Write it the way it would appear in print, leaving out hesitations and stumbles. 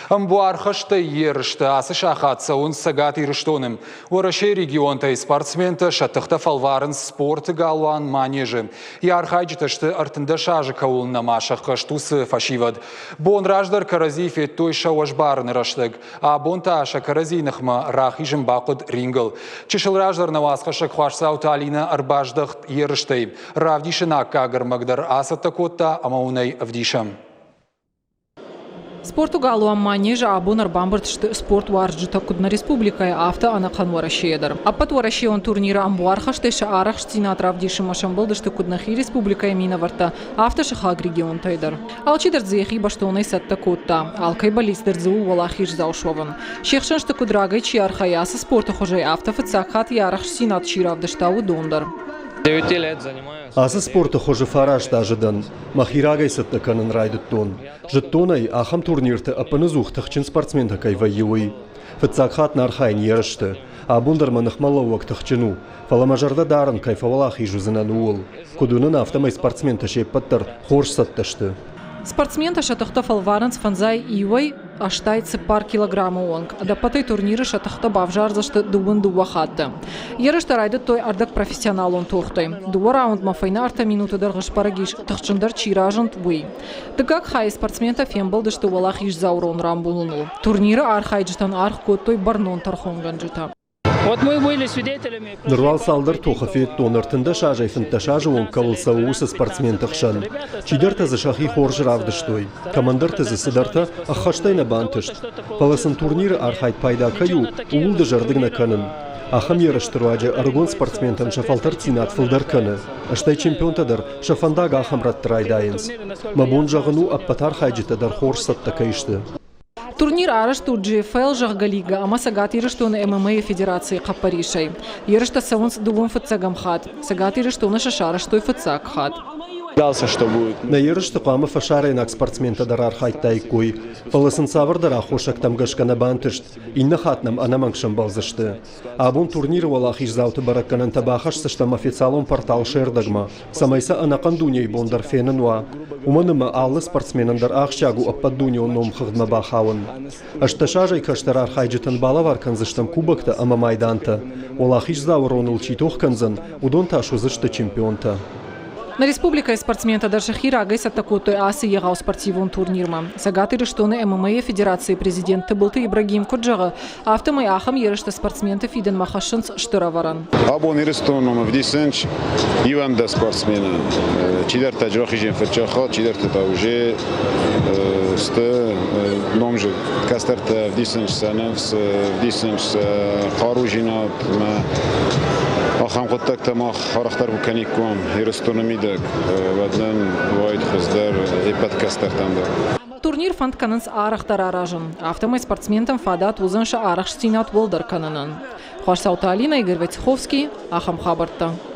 Амбуархашта ерышта асы шахатса он сагат ирыштоным. Уарашей регионта спортсмента шаттықта фалварын спорты галуан манежи. Ярхайджиташты артында шажы каулына машаққа штусы фашивад. Бон раждар каразифе той шауашбарын раштыг. А бон таша каразинахма рахижым бақуд рингл. Чешыл раждар навасқаша қвашсау талина арбаждық ерыштай. Равдишына кагар магдар асатта котта амаунай авдишам. Спорту галуам манежа абонар бамбыртышты спорт варджита кудна республикая авто анақан варашедер. Апат варашеон турнира амбуархаштеша арахштина травдиши машамбылдышты куднахи республикая минаварта авто шахаг регион тайдер. Алчидер дзехи баштонай сатта котта. Алкай балистер дзу валахиш заушован. Шехшаншты кудрагай чиархаясы спорта хожай авто фацакхат ярахштина чиравдыштау дондар. 9 лет занимаюсь. Асы спорта хожи фараш дажыдан. Махирагай саттаканын райдыттон. Жыттонай ахам турнирты апанызух тахчин спортсмен такай вайюй. Фацакхат нархайн ерышты. Абундар манахмалауак тахчину. Фаламажарда дарын кайфавалах ижузынан уол. Кудунын автомай спортсмен ташей паттар хорш сатташты. Спортсмен шатахта фалваранс фанзай ивай аштайцы пар килограмма онг. Адапатай турниры шатахта бавжарзашты дубын дуахатты. Ерышты райды той ардак профессионал он тухтай. Дуа раунд мафайна арта минуты даргыш парагиш тахчындар чиражант буй. Дыгак хай спортсмента фембалдышты валах иш заурон рамбулуну. Турниры архайджитан арх коттой барнон тархонганджита. Вот мы были свидетелями. Нырвал салдар тухафет тонартында шажай фынташажы он кавылса усы спортсмен тахшан. Чидарта за шахи хоржы равдыштой. Командарта за сыдарта ахаштайна бантышт. Паласын турниры архайт пайда каю, уылды жардыгна канын. Ахам ерыштыруаджа аргон спортсментан шафалтар цинат фылдар-каны. Аштай чемпионтадар шафандага ахам раттырайдайынс. Мабон жағыну аппатар хайджитадар хорж сатта кайышты. Турнир арышту GFL жағгалига, ама сагат ерыштуны ММА Федерации қаппаришай. Ерышта савунс дубун фыцагам хат, сагат ерыштуны шашарыштой фыцаг хат. Что будет? На ерышты қамы фашарайнак спортсментадар архайттай кой. Паласын савырдар ахошак тамгашкана бантышт, инна хатнам анамангшам балзышты. Абун турнир валах изауты баракканан табахаш сыштам официалон портал шердагма. Самайса анакан дуней бондар фенануа. Уманыма аллы спортсменандар ахшагу аппаддунион ном хыгдма бахауын. Ашташажай каштар архайджитан балавар канзыштам кубакта ама майданта. Олах изаур оныл читох канзан, удон ташу зышты чемпионта. На республика спортсмента даже хирагай саттакотой асы егау спортивон турнирма. Сагаты рештоны ММА Федерации президента Былты Ибрагим Куджага, автомай ахам ерышта спортсмента Фиден Махашинс штыраваран. Абон ерыштоном в десенч Иванда спортсмена. Чидар таджахижен фачахат, чидар таужи сты номжи кастерта в десенч саневс, в десенч харужинат. آخام قطعت تماخ خارختر بکنی کم هیرستونمیدک ودن واید خزدر ایپادکستر تنده. Турнир фанд кананс арахтар аражан. Автомай спортсментам фадат узанша арахштинат волдар кананан. Хварсаута Алина, Игорь Войцеховский, Ахам Хабарта.